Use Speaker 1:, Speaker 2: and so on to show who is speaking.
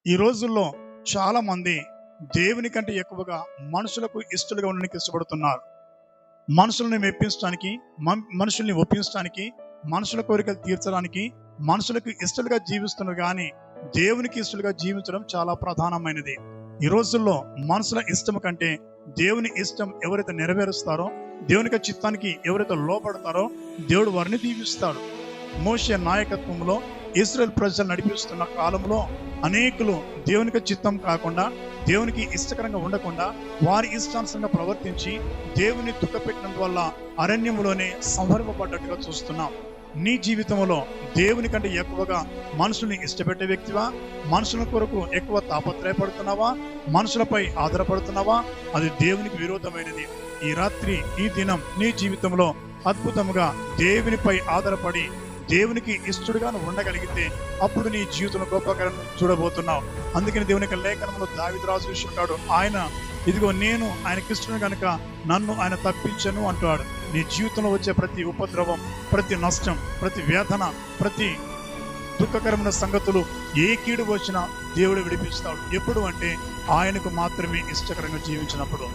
Speaker 1: ఈ రోజుల్లో చాలా మంది దేవుని కంటే ఎక్కువగా మనుషులకు ఇష్టలుగా ఉండడానికి ఇష్టపడుతున్నారు. మనుషుల్ని మెప్పించడానికి, మనుషుల్ని ఒప్పించడానికి, మనుషుల కోరికలు తీర్చడానికి, మనుషులకు ఇష్టలుగా జీవిస్తున్నారు గానీ, దేవునికి ఇష్టలుగా జీవించడం చాలా ప్రధానమైనది. ఈ రోజుల్లో మనుషుల ఇష్టం కంటే దేవుని ఇష్టం ఎవరైతే నెరవేరుస్తారో, దేవుని యొక్క చిత్తానికి ఎవరైతే లోబడతారో దేవుడు వారిని దీవిస్తాడు. మోషే నాయకత్వంలో ఇశ్రాయేల్ ప్రజలు నడిపిస్తున్న కాలంలో అనేకులు దేవునికి చిత్తం కాకుండా, దేవునికి ఇష్టకరంగా ఉండకుండా వారి ఇష్టానుసారంగా ప్రవర్తించి దేవుని దుఃఖపెట్టినందువల్ల అరణ్యములోనే సంహరింపబడ్డట్టుగా చూస్తున్నాం. నీ జీవితంలో దేవుని కంటే ఎక్కువగా మనుషుల్ని ఇష్టపెట్టే వ్యక్తివా? మనుషుల కొరకు ఎక్కువ తాపత్రయపడుతున్నావా? మనుషులపై ఆధారపడుతున్నావా? అది దేవునికి విరోధమైనది. ఈ రాత్రి, ఈ దినం నీ జీవితంలో అద్భుతముగా దేవునిపై ఆధారపడి దేవునికి ఇష్టడుగా నువ్వు ఉండగలిగితే అప్పుడు నీ జీవితంలో గొప్పకరం చూడబోతున్నావు. అందుకని దేవుని యొక్క లేఖనంలో దావీదు రాజు చూసుకుంటాడు, ఆయన ఇదిగో నేను ఆయనకి ఇష్టం కనుక నన్ను ఆయన తప్పించను అంటాడు. నీ జీవితంలో వచ్చే ప్రతి ఉపద్రవం, ప్రతి నష్టం, ప్రతి వేదన, ప్రతి దుఃఖకరమైన సంగతులు, ఏ కీడు వచ్చినా దేవుడు విడిపిస్తాడు. ఎప్పుడు అంటే ఆయనకు మాత్రమే ఇష్టకరంగా జీవించినప్పుడు.